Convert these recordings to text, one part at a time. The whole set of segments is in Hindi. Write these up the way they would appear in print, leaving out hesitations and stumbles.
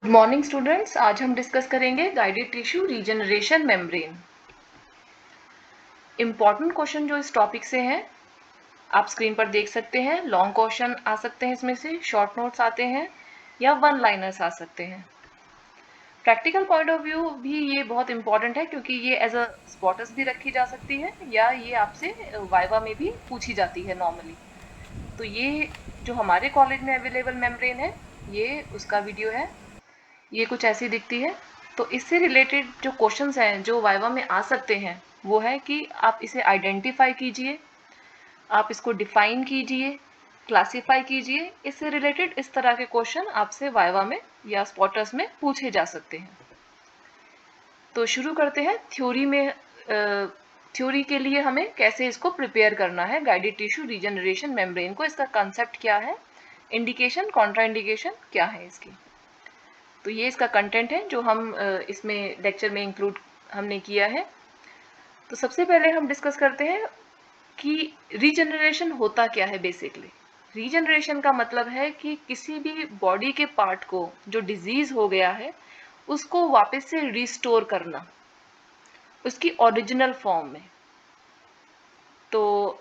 Good morning students. आज हम डिस्कस करेंगे guided tissue regeneration membrane. Important question जो इस टॉपिक से हैं आप स्क्रीन पर देख सकते हैं। लॉन्ग क्वेश्चन आ सकते हैं, इसमें से शॉर्ट नोट्स आते हैं या वन लाइनर्स आ सकते हैं। प्रैक्टिकल पॉइंट ऑफ व्यू भी ये बहुत इंपॉर्टेंट है क्योंकि ये एज अ स्पॉटस भी रखी जा सकती है या ये आपसे वाइवा में भी पूछी जाती है नॉर्मली। तो ये जो हमारे कॉलेज में अवेलेबल मेम्ब्रेन है ये उसका वीडियो है। ये कुछ ऐसी दिखती है। तो इससे रिलेटेड जो क्वेश्चंस हैं जो वाइवा में आ सकते हैं वो है कि आप इसे आइडेंटिफाई कीजिए, आप इसको डिफाइन कीजिए, क्लासिफाई कीजिए। इससे रिलेटेड इस तरह के क्वेश्चन आपसे वाइवा में या स्पॉटर्स में पूछे जा सकते हैं। तो शुरू करते हैं थ्योरी में। थ्योरी के लिए हमें कैसे इसको प्रिपेयर करना है गाइडेड टिश्यू रीजनरेशन मेम्ब्रेन को, इसका कंसेप्ट क्या है, इंडिकेशन कॉन्ट्राइंडिकेशन क्या है इसकी। तो ये इसका कंटेंट है जो हम इसमें लेक्चर में इंक्लूड हमने किया है। तो सबसे पहले हम डिस्कस करते हैं कि रीजनरेशन होता क्या है। बेसिकली रीजनरेशन का मतलब है कि किसी भी बॉडी के पार्ट को जो डिजीज हो गया है उसको वापस से रिस्टोर करना उसकी ओरिजिनल फॉर्म में। तो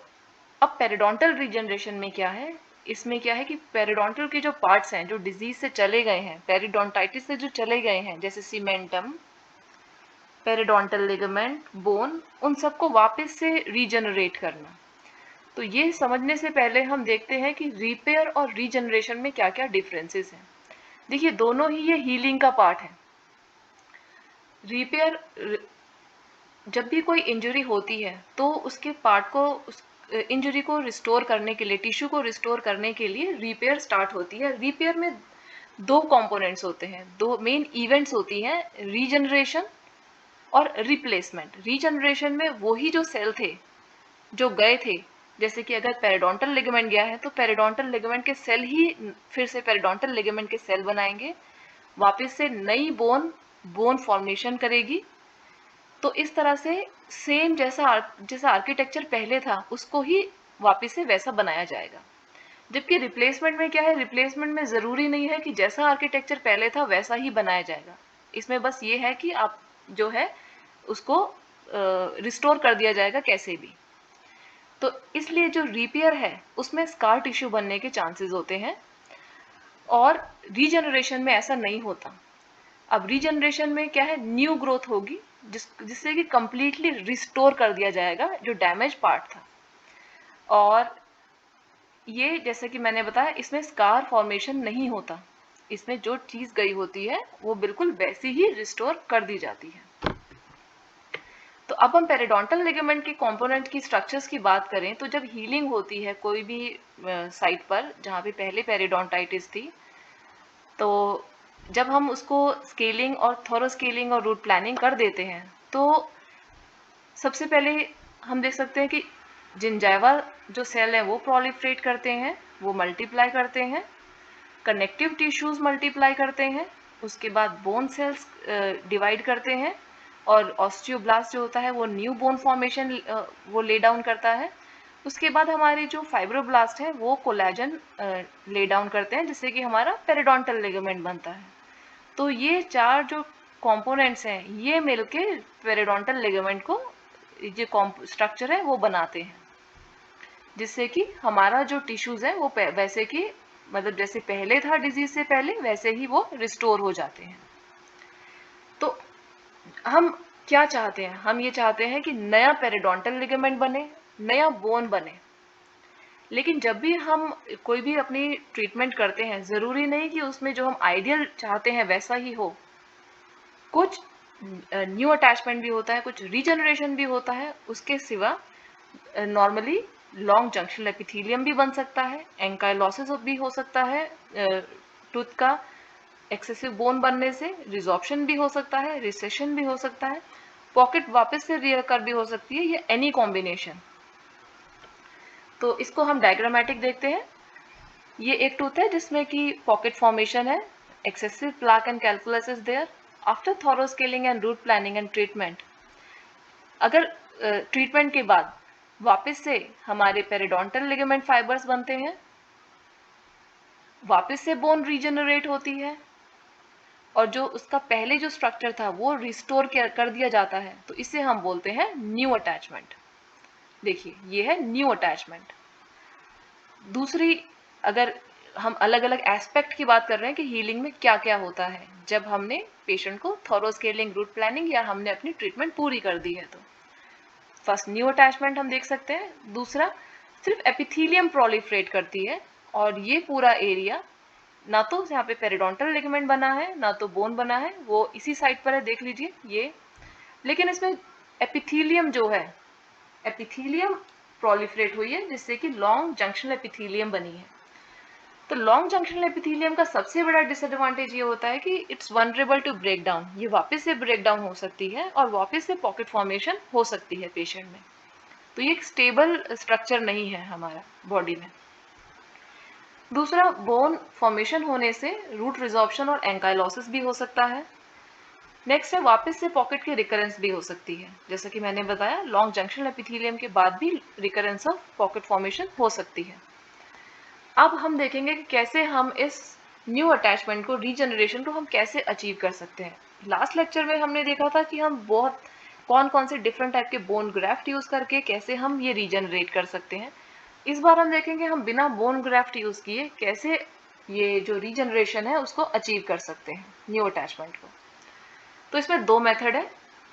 अब पेरिडोंटल रीजनरेशन में क्या है, इसमें क्या है कि पेरिडोंटल के जो पार्ट्स हैं जो डिजीज से चले गए हैं, पेरिडोंटाइटिस से जो चले गए हैं, जैसे सीमेंटम, पेरिडोंटल लिगामेंट, बोन, उन सबको वापस से रीजनरेट करना। तो ये समझने से पहले हम देखते हैं कि रिपेयर और रीजनरेशन में क्या क्या डिफरेंसेस हैं। देखिए दोनों ही ये हीलिंग का पार्ट है। रिपेयर, जब भी कोई इंजरी होती है तो उसके पार्ट को, उस इंजरी को रिस्टोर करने के लिए, टिश्यू को रिस्टोर करने के लिए रिपेयर स्टार्ट होती है। रिपेयर में दो कंपोनेंट्स होते हैं, दो मेन इवेंट्स होती हैं, रीजनरेशन और रिप्लेसमेंट। रीजनरेशन में वही जो सेल थे जो गए थे, जैसे कि अगर पेरिडोंटल लिगामेंट गया है तो पेरिडोंटल लिगामेंट के सेल ही फिर से पेरिडोंटल लिगामेंट के सेल बनाएंगे, वापस से नई बोन फॉर्मेशन करेगी। तो इस तरह से सेम जैसा आर्किटेक्चर पहले था उसको ही वापस से वैसा बनाया जाएगा। जबकि रिप्लेसमेंट में क्या है, रिप्लेसमेंट में ज़रूरी नहीं है कि जैसा आर्किटेक्चर पहले था वैसा ही बनाया जाएगा। इसमें बस ये है कि आप जो है उसको रिस्टोर कर दिया जाएगा कैसे भी। तो इसलिए जो रिपेयर है उसमें स्कार टिश्यू बनने के चांसेस होते हैं और रीजनरेशन में ऐसा नहीं होता। अब रीजनरेशन में क्या है, न्यू ग्रोथ होगी जिससे कि कंप्लीटली रिस्टोर कर दिया जाएगा जो डैमेज पार्ट था। और ये जैसे कि मैंने बताया इसमें स्कार फॉर्मेशन नहीं होता, इसमें जो चीज़ गई होती है वो बिल्कुल वैसी ही रिस्टोर कर दी जाती है। तो अब हम पेरिडोंटल लिगामेंट के कंपोनेंट की स्ट्रक्चर्स की बात करें तो जब हीलिंग होती है कोई भी साइट पर जहाँ पे पहले पेरिडोंटाइटिस थी, तो जब हम उसको स्केलिंग और थोरो स्केलिंग और रूट प्लानिंग कर देते हैं तो सबसे पहले हम देख सकते हैं कि जिंजाइवा जो सेल है वो प्रोलिफरेट करते हैं, वो मल्टीप्लाई करते हैं, कनेक्टिव टिश्यूज मल्टीप्लाई करते हैं, उसके बाद बोन सेल्स डिवाइड करते हैं और ऑस्टियोब्लास्ट जो होता है वो न्यू बोन फॉर्मेशन वो ले डाउन करता है। उसके बाद हमारे जो फाइब्रोब्लास्ट है वो कोलेजन ले डाउन करते हैं जिससे कि हमारा पेरिडोंटल लिगामेंट बनता है। तो ये चार जो कंपोनेंट्स हैं ये मिलके पेरिडोंटल लिगामेंट को जो स्ट्रक्चर है वो बनाते हैं, जिससे कि हमारा जो टिश्यूज है वो वैसे कि मतलब जैसे पहले था डिजीज से पहले वैसे ही वो रिस्टोर हो जाते हैं। तो हम क्या चाहते हैं, हम ये चाहते हैं कि नया पेरिडोंटल लिगामेंट बने, नया बोन बने। लेकिन जब भी हम कोई भी अपनी ट्रीटमेंट करते हैं ज़रूरी नहीं कि उसमें जो हम आइडियल चाहते हैं वैसा ही हो। कुछ न्यू अटैचमेंट भी होता है, कुछ रीजनरेशन भी होता है। उसके सिवा नॉर्मली लॉन्ग जंक्शनल एपिथेलियम भी बन सकता है, एंकाइलोसिस भी हो सकता है, टूथ का एक्सेसिव बोन बनने से रिजॉर्प्शन भी हो सकता है, रिसेशन भी हो सकता है, पॉकेट वापस से रिकर भी हो सकती है, ये एनी कॉम्बिनेशन। तो इसको हम डायग्रामेटिक देखते हैं। ये एक टूथ है जिसमें कि पॉकेट फॉर्मेशन है, excessive plaque and calculus is there. After thorough scaling and root planing and treatment, अगर ट्रीटमेंट के बाद वापस से हमारे पेरिडोंटल लिगामेंट फाइबर्स बनते हैं, वापस से बोन रीजनरेट होती है, और जो उसका पहले जो स्ट्रक्चर था वो रिस्टोर कर दिया जाता है, तो इसे हम बोलते हैं न्यू अटैचमेंट। देखिए ये है न्यू अटैचमेंट। दूसरी, अगर हम अलग अलग एस्पेक्ट की बात कर रहे हैं कि हीलिंग में क्या क्या होता है जब हमने पेशेंट को थॉरो स्केलिंग, रूट प्लानिंग या हमने अपनी ट्रीटमेंट पूरी कर दी है, तो फर्स्ट न्यू अटैचमेंट हम देख सकते हैं। दूसरा, सिर्फ एपिथीलियम प्रोलिफरेट करती है और ये पूरा एरिया ना तो यहाँ पे पेरिडोंटल लिगामेंट बना है ना तो बोन बना है, वो इसी साइड पर है, देख लीजिए ये। लेकिन इसमें एपिथीलियम जो है, एपिथीलियम प्रोलिफरेट हुई है जिससे कि लॉन्ग जंक्शनल एपिथीलियम बनी है। तो लॉन्ग जंक्शनल एपिथीलियम का सबसे बड़ा डिसएडवांटेज ये होता है कि it's vulnerable to break down, ये वापस से ब्रेक डाउन हो सकती है और वापस से पॉकेट फॉर्मेशन हो सकती है पेशेंट में। तो ये एक स्टेबल स्ट्रक्चर नहीं है हमारा बॉडी में। दूसरा, बोन फॉर्मेशन होने से रूट रिजॉर्प्शन और एंकाइलोसिस भी हो सकता है। नेक्स्ट है, वापस से पॉकेट की रिकरेंस भी हो सकती है, जैसा कि मैंने बताया लॉन्ग जंक्शनल एपिथेलियम के बाद भी रिकरेंस ऑफ पॉकेट फॉर्मेशन हो सकती है। अब हम देखेंगे कि कैसे हम इस न्यू अटैचमेंट को, रीजनरेशन को हम कैसे अचीव कर सकते हैं। लास्ट लेक्चर में हमने देखा था कि हम बहुत कौन कौन से डिफरेंट टाइप के बोन ग्राफ्ट यूज करके कैसे हम ये रीजनरेट कर सकते हैं। इस बार हम देखेंगे हम बिना बोन ग्राफ्ट यूज किए कैसे ये जो रीजनरेशन है उसको अचीव कर सकते हैं, न्यू अटैचमेंट को। तो इसमें दो मेथड है।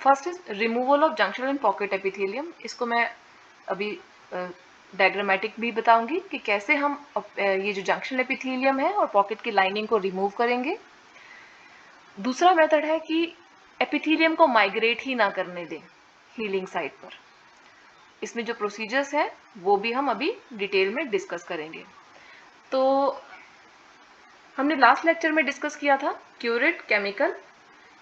First is removal of junctional and pocket epithelium. इसको मैं अभी डायग्रामेटिक भी बताऊंगी कि कैसे हम ये जो जंक्शनल एपिथेलियम है और पॉकेट की लाइनिंग को रिमूव करेंगे। दूसरा मेथड है कि एपिथेलियम को माइग्रेट ही ना करने दें हीलिंग साइट पर। इसमें जो प्रोसीजर्स है वो भी हम अभी डिटेल में डिस्कस करेंगे। तो हमने लास्ट लेक्चर में डिस्कस किया था curette chemical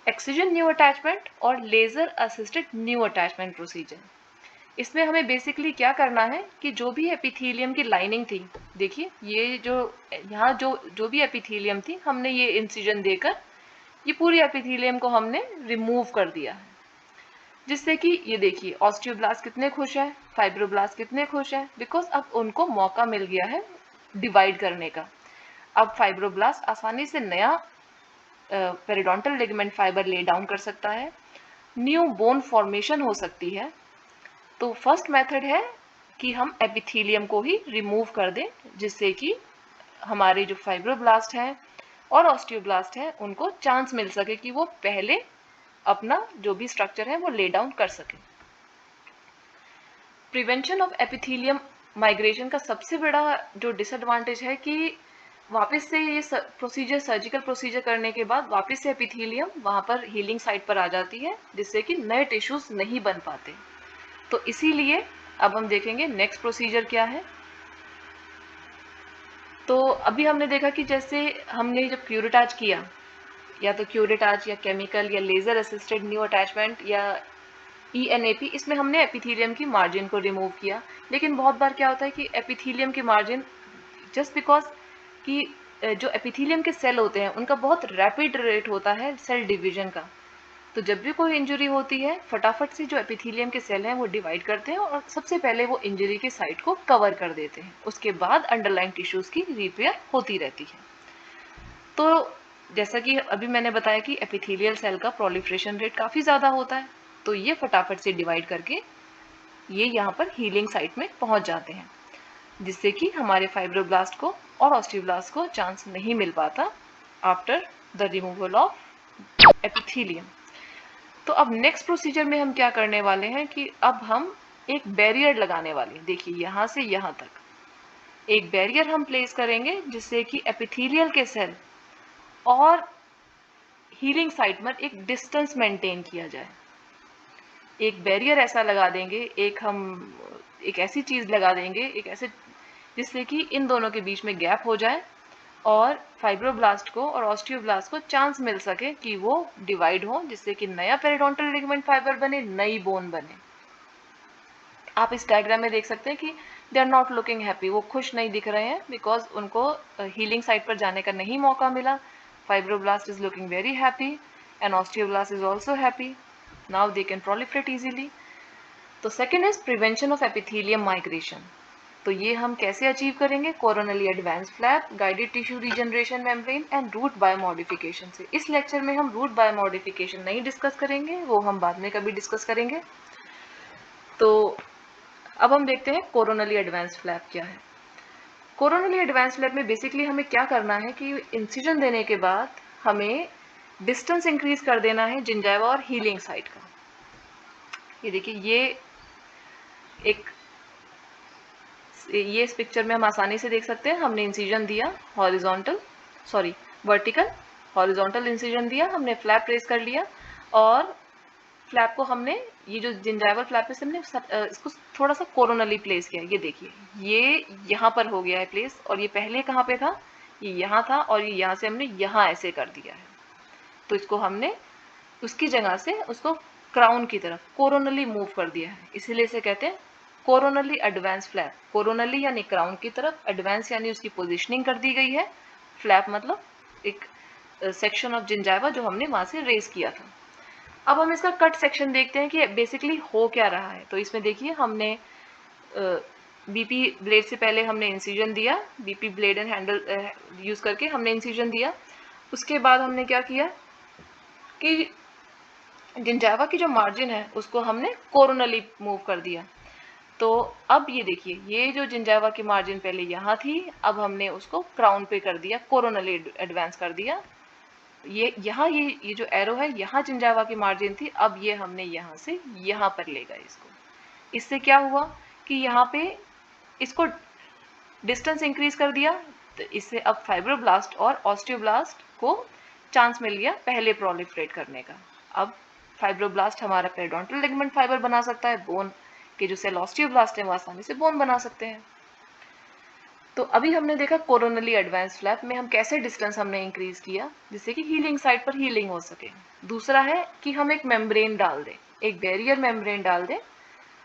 excision new attachment और laser assisted new attachment procedure. इसमें हमें बेसिकली क्या करना है कि जो भी एपिथेलियम की लाइनिंग थी, देखिए ये जो यहाँ जो भी एपिथेलियम थी, हमने ये इंसिजन देकर ये पूरी एपिथेलियम को हमने रिमूव कर दिया है, जिससे कि ये देखिए ऑस्टियोब्लास्ट कितने खुश है, फाइब्रोब्लास्ट कितने खुश है, बिकॉज अब उनको मौका मिल गया है डिवाइड करने का। अब फाइब्रोब्लास्ट आसानी से नया periodontal ligament fibre lay down कर सकता है, न्यू बोन फॉर्मेशन हो सकती है। तो फर्स्ट मेथड है कि हम एपिथेलियम को ही रिमूव कर दें, जिससे कि हमारे जो फाइब्रोब्लास्ट हैं और ऑस्टियोब्लास्ट हैं उनको चांस मिल सके कि वो पहले अपना जो भी स्ट्रक्चर है वो ले डाउन कर सके। प्रिवेंशन ऑफ एपिथेलियम माइग्रेशन का सबसे बड़ा जो डिसएडवांटेज है कि वापस से ये प्रोसीजर, सर्जिकल प्रोसीजर करने के बाद वापस से एपिथेलियम वहाँ पर हीलिंग साइट पर आ जाती है, जिससे कि नए टिश्यूज नहीं बन पाते। तो इसीलिए अब हम देखेंगे नेक्स्ट प्रोसीजर क्या है। तो अभी हमने देखा कि जैसे हमने जब क्यूरेटाज किया, या तो क्यूरेटाज या केमिकल या लेजर असिस्टेड न्यू अटैचमेंट या ENAP, इसमें हमने एपिथेलियम की मार्जिन को रिमूव किया। लेकिन बहुत बार क्या होता है कि एपिथेलियम की मार्जिन जस्ट बिकॉज कि जो एपिथेलियम के सेल होते हैं उनका बहुत रैपिड रेट होता है सेल डिवीजन का, तो जब भी कोई इंजरी होती है फटाफट से जो एपिथेलियम के सेल हैं वो डिवाइड करते हैं और सबसे पहले वो इंजरी के साइट को कवर कर देते हैं, उसके बाद अंडरलाइन टिश्यूज की रिपेयर होती रहती है। तो जैसा कि अभी मैंने बताया कि एपिथेलियल सेल का प्रोलिफरेशन रेट काफ़ी ज़्यादा होता है, तो ये फटाफट से डिवाइड करके ये यहाँ पर हीलिंग साइट में पहुँच जाते हैं, जिससे कि हमारे फाइब्रोब्लास्ट को और ऑस्टियोब्लास्ट को चांस नहीं मिल पाता after the removal of epithelium. तो अब नेक्स्ट प्रोसीजर में हम क्या करने वाले हैं कि अब हम एक बैरियर लगाने वाले हैं। देखिए यहाँ से यहाँ तक एक बैरियर हम प्लेस करेंगे, जिससे कि एपिथेलियल के सेल और हीलिंग साइट में एक डिस्टेंस मेंटेन किया जाए। एक बैरियर ऐसा लगा देंगे, एक ऐसी चीज़ लगा देंगे, एक ऐसे जिससे कि इन दोनों के बीच में गैप हो जाए और फाइब्रोब्लास्ट को और ऑस्टियोब्लास्ट को चांस मिल सके कि वो डिवाइड हो, जिससे कि नया पेरिडोंटल लिगामेंट फाइबर बने, नई बोन बने। आप इस डायग्राम में देख सकते हैं कि they are not looking happy, वो खुश नहीं दिख रहे हैं, बिकॉज उनको हीलिंग साइट पर जाने का नहीं मौका मिला। Fibroblast is looking very happy and osteoblast is also happy, now they can proliferate easily. तो second is prevention of epithelium migration. तो ये हम कैसे अचीव करेंगे? Coronally advanced flap, guided tissue regeneration membrane and root biomodification से। इस लेक्चर में हम रूट बायोमॉडिफिकेशन नहीं डिस्कस करेंगे, वो हम बाद में कभी डिस्कस करेंगे। तो अब हम देखते हैं कोरोनली एडवांस फ्लैप क्या है। कोरोनली एडवांस फ्लैप में बेसिकली हमें क्या करना है कि इंसिजन देने के बाद हमें डिस्टेंस इंक्रीज कर देना है जिंजाइवा और हीलिंग साइट का। ये देखिए, ये इस पिक्चर में हम आसानी से देख सकते हैं। हमने इंसिजन दिया वर्टिकल, हॉरिजॉन्टल इंसिजन दिया, हमने फ्लैप रेस कर लिया और फ्लैप को हमने, ये जो जिंजाइवल फ्लैप है, हमने इसको थोड़ा सा कोरोनली प्लेस किया। ये देखिए, ये यहाँ पर हो गया है प्लेस, और ये पहले कहाँ पे था? ये यहाँ था, और ये यहाँ से हमने यहाँ ऐसे कर दिया है। तो इसको हमने उसकी जगह से उसको क्राउन की तरफ कोरोनली मूव कर दिया है, इसीलिए इसे कहते हैं कोरोनली एडवांस फ्लैप। कोरोनली यानी क्राउन की तरफ, एडवांस यानी उसकी पोजीशनिंग कर दी गई है, फ्लैप मतलब एक सेक्शन ऑफ जिंजाइवा जो हमने वहां से रेस किया था। अब हम इसका कट सेक्शन देखते हैं कि बेसिकली हो क्या रहा है। तो इसमें देखिए, हमने बीपी ब्लेड से पहले हमने इंसिजन दिया, BP blade and handle use करके हमने इंसिजन दिया। उसके बाद हमने क्या किया कि जिंजाइवा की जो मार्जिन है उसको हमने कोरोनली मूव कर दिया। तो अब ये देखिए, ये जो जिंजाइवा की मार्जिन पहले यहाँ थी, अब हमने उसको क्राउन पे कर दिया, कोरोनली एडवांस कर दिया। ये जो एरो है, यहाँ जिंजाइवा की मार्जिन थी, अब ये हमने यहाँ से यहाँ पर ले गए इसको। इससे क्या हुआ कि यहाँ पे इसको डिस्टेंस इंक्रीज कर दिया, तो इससे अब फाइब्रोब्लास्ट और ऑस्टियोब्लास्ट को चांस मिल गया पहले प्रोलिफरेट करने का। अब फाइब्रोब्लास्ट हमारा पेरिडोंटल लिगामेंट फाइबर बना सकता है, बोन के जो सेल ऑस्टियोब्लास्ट है वो आसानी से बोन बना सकते हैं। तो अभी हमने देखा कोरोनली एडवांस फ्लैप में हम कैसे डिस्टेंस हमने इंक्रीज किया जिससे कि हीलिंग साइट पर हीलिंग हो सके। दूसरा है कि हम एक मेम्ब्रेन डाल दें, एक बैरियर मेम्ब्रेन डाल दें,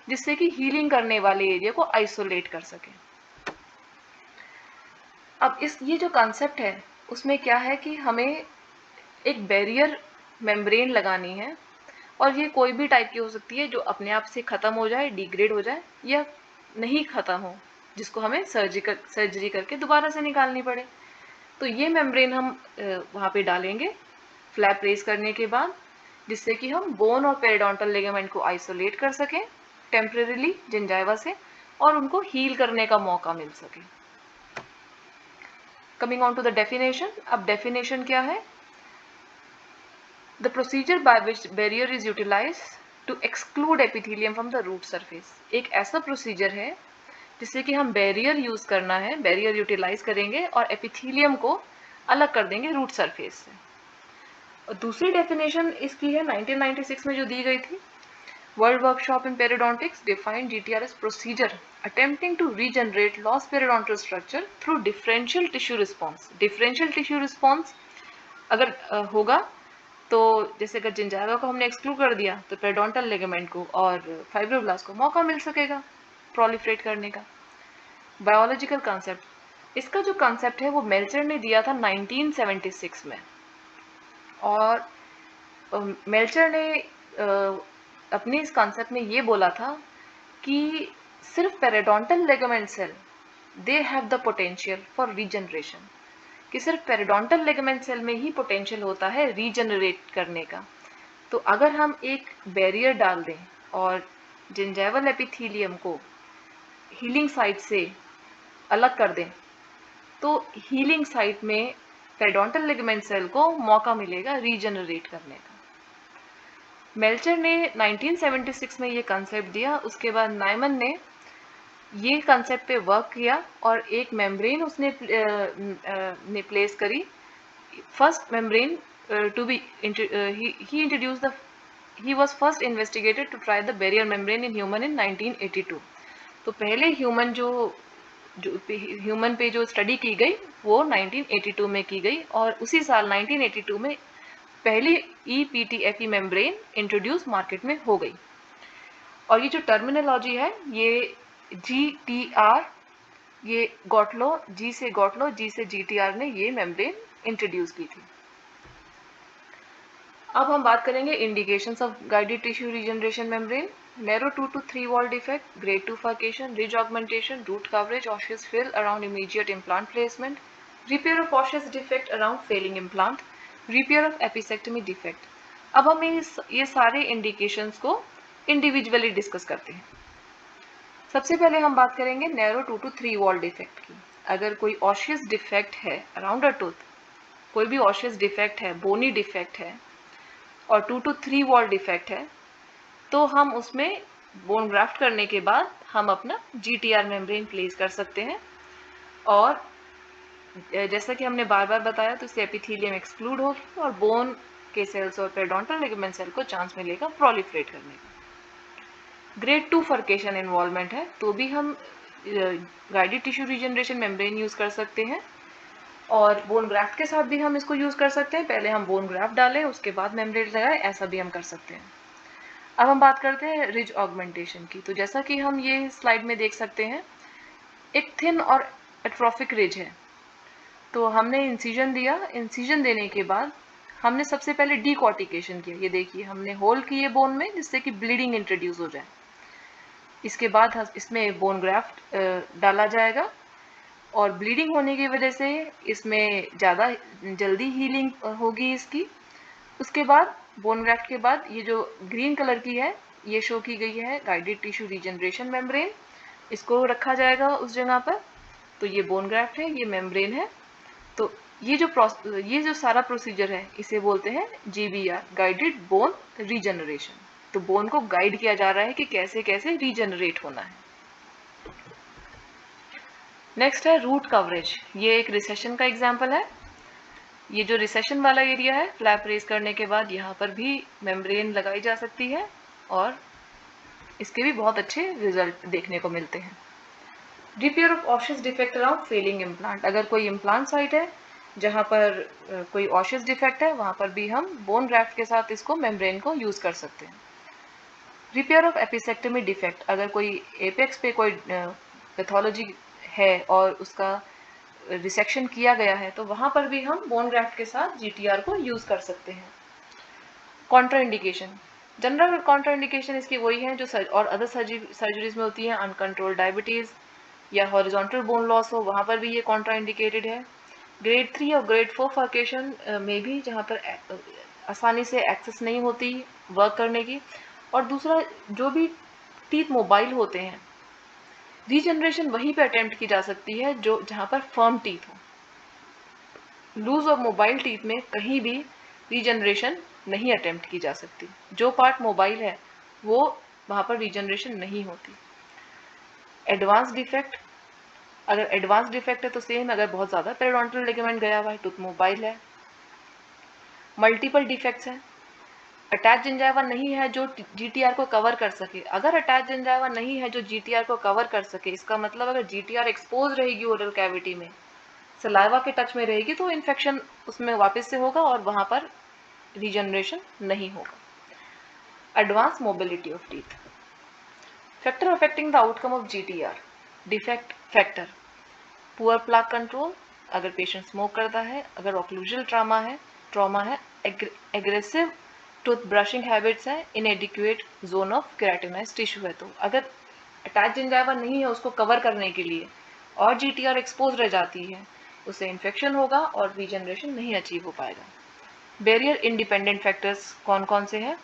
जिससे कि हीलिंग करने वाले एरिया को आइसोलेट कर सके। अब ये जो कॉन्सेप्ट है उसमें क्या है कि हमें एक बैरियर मेम्ब्रेन लगानी है, और ये कोई भी टाइप की हो सकती है जो अपने आप से ख़त्म हो जाए, डिग्रेड हो जाए, या नहीं ख़त्म हो, जिसको हमें सर्जरी करके दोबारा से निकालनी पड़े। तो ये मेम्ब्रेन हम वहाँ पे डालेंगे फ्लैप रेस करने के बाद, जिससे कि हम बोन और पेरिडोंटल लिगामेंट को आइसोलेट कर सकें टेम्परेरीली जिंजाइवा से, और उनको हील करने का मौका मिल सके। Coming on to the definition. अब डेफिनेशन क्या है? The procedure by which barrier is utilized to exclude epithelium from the root surface। एक ऐसा प्रोसीजर है जिससे कि हम बैरियर यूज करना है, बैरियर यूटिलाइज करेंगे और एपिथेलियम को अलग कर देंगे रूट सरफेस से। और दूसरी डेफिनेशन इसकी है 1996 में जो दी गई थी, world workshop in periodontics defined GTR as procedure attempting to regenerate lost periodontal structure through differential tissue response। differential tissue response अगर होगा तो जैसे अगर जिंजाइवा को हमने एक्सक्लूड कर दिया तो पेरिडोंटल लिगामेंट को और फाइब्रोब्लास्ट को मौका मिल सकेगा प्रोलिफरेट करने का। बायोलॉजिकल कॉन्सेप्ट, इसका जो कॉन्सेप्ट है वो मेल्चर ने दिया था 1976 में, और मेल्चर ने अपने इस कॉन्सेप्ट में ये बोला था कि सिर्फ periodontal ligament cell they have the potential for regeneration, कि सिर्फ पेरिडोंटल लिगामेंट सेल में ही पोटेंशियल होता है रीजनरेट करने का। तो अगर हम एक बैरियर डाल दें और जिंजाइवल एपिथेलियम को हीलिंग साइट से अलग कर दें, तो हीलिंग साइट में पेरिडोंटल लिगामेंट सेल को मौका मिलेगा रीजनरेट करने का। मेल्चर ने 1976 में ये कंसेप्ट दिया। उसके बाद नाइमन ने ये कंसेप्ट पे वर्क किया और एक मेम्ब्रेन उसने प्लेस करी। First membrane to be he was first investigated to try the barrier membrane in human in 1982। तो पहले ह्यूमन पे जो स्टडी की गई वो 1982 में की गई, और उसी साल 1982 में पहली EPTFE मेम्ब्रेन इंट्रोड्यूस मार्केट में हो गई। और ये जो टर्मिनोलॉजी है, ये GTR, ये गॉटलो, G से गॉटलो, G से GTR ने ये मेम्ब्रेन इंट्रोड्यूस की थी। अब हम बात करेंगे indications of guided tissue regeneration membrane. narrow 2 to 3 wall defect, grade 2 furcation, ridge augmentation, root coverage, osseous fill around immediate implant placement, repair of osseous defect around failing implant, repair of apicectomy defect. अब हम ये सारे इंडिकेशंस को इंडिविजुअली डिस्कस करते हैं। सबसे पहले हम बात करेंगे नैरो 2 to 3 वॉल डिफेक्ट की। अगर कोई ऑशियस डिफेक्ट है अराउंड अ टूथ, कोई भी ऑशियस डिफेक्ट है, बोनी डिफेक्ट है और 2 to 3 वॉल डिफेक्ट है, तो हम उसमें बोन ग्राफ्ट करने के बाद हम अपना GTR मेम्ब्रेन प्लेस कर सकते हैं। और जैसा कि हमने बार बार बताया, तो इससे एपिथेलियम एक्सक्लूड होगी और बोन के सेल्स और पेरिडोंटल लिगामेंट सेल को चांस मिलेगा प्रोलिफरेट करने का। ग्रेड 2 फर्केशन इन्वॉल्वमेंट है तो भी हम guided tissue regeneration membrane use कर सकते हैं और बोन ग्राफ्ट के साथ भी हम इसको यूज कर सकते हैं। पहले हम बोन ग्राफ्ट डालें, उसके बाद मेम्ब्रेन लगाएं, ऐसा भी हम कर सकते हैं। अब हम बात करते हैं रिज ऑगमेंटेशन की। तो जैसा कि हम ये स्लाइड में देख सकते हैं, एक थिन और एट्रोफिक रिज है। तो हमने इंसिजन दिया, इंसिजन देने के बाद हमने सबसे पहले डीकॉर्टिकेशन किया। ये देखिए, हमने होल किए बोन में जिससे कि ब्लीडिंग इंट्रोड्यूस हो जाए। इसके बाद इसमें बोन ग्राफ्ट डाला जाएगा और ब्लीडिंग होने की वजह से इसमें ज़्यादा जल्दी हीलिंग होगी इसकी। उसके बाद बोन ग्राफ्ट के बाद ये जो ग्रीन कलर की है, ये शो की गई है गाइडेड टिश्यू रीजनरेशन मेम्ब्रेन, इसको रखा जाएगा उस जगह पर। तो ये बोन ग्राफ्ट है, ये मेम्ब्रेन है। तो ये जो सारा प्रोसीजर है इसे बोलते हैं GBR, गाइडेड बोन रीजनरेशन। तो बोन को गाइड किया जा रहा है कि कैसे कैसे रीजनरेट होना है। नेक्स्ट है रूट कवरेज। ये एक रिसेशन का एग्जाम्पल है। ये जो रिसेशन वाला एरिया है, फ्लैप रेज करने के बाद यहाँ पर भी मेम्ब्रेन लगाई जा सकती है और इसके भी बहुत अच्छे रिजल्ट देखने को मिलते हैं। Repair of osseous defect around failing implant. अगर कोई इम्प्लांट साइट है जहाँ पर कोई ऑशियस डिफेक्ट है, वहाँ पर भी हम बोन ग्राफ्ट के साथ इसको मेम्ब्रेन को यूज कर सकते हैं। Repair of apicectomy defect. अगर कोई एपेक्स पे कोई पैथोलॉजी है और उसका रिसेक्शन किया गया है, तो वहाँ पर भी हम बोन ग्राफ्ट के साथ GTR को यूज कर सकते हैं। कॉन्ट्राइंडिकेशन। जनरल कॉन्ट्राइंडिकेशन इसकी वही है जो और अदर सर्जरीज में होती है। अनकंट्रोल्ड डायबिटीज या हॉरिजॉन्टल बोन लॉस हो, वहाँ पर भी ये कॉन्ट्राइंडिकेटेड है। ग्रेड 3 और ग्रेड 4 फर्केशन में भी, जहाँ पर आसानी से एक्सेस नहीं होती वर्क करने की। और दूसरा, जो भी टीथ मोबाइल होते हैं, रीजनरेशन वहीं पे अटेम्प्ट की जा सकती है जो जहाँ पर फर्म टीथ हो। लूज और मोबाइल टीथ में कहीं भी रीजनरेशन नहीं अटेम्प्ट की जा सकती। जो पार्ट मोबाइल है वो वहाँ पर रीजनरेशन नहीं होती। Advance defect. अगर एडवांस डिफेक्ट है तो सेम, अगर बहुत ज़्यादा पेरिडोंटल लिगामेंट गया हुआ है, टूथ मोबाइल है। मल्टीपल डिफेक्ट्स हैं। अटैच जिंजाइवा नहीं है जो GTR को कवर कर सके। अगर अटैच जिंजाइवा नहीं है जो GTR को कवर कर सके, इसका मतलब अगर GTR एक्सपोज रहेगी ओरल कैविटी में, सलाइवा के टच में रहेगी, तो इन्फेक्शन उसमें वापस से होगा और वहाँ पर रीजनरेशन नहीं होगा। Advance mobility of teeth. Factor affecting the outcome of GTR। Defect factor, poor plaque control, अगर पेशेंट स्मोक करता है, अगर ऑक्लूजल ट्रॉमा है, एग्रेसिव टूथ ब्रशिंग हैबिट्स है, inadequate zone of keratinised tissue है। तो अगर अटैच जिंजाइवा नहीं है उसको कवर करने के लिए और GTR एक्सपोज रह जाती है, उससे इन्फेक्शन होगा और रीजनरेशन नहीं अचीव हो पाएगा। बैरियर इंडिपेंडेंट फैक्टर्स कौन कौन से हैं?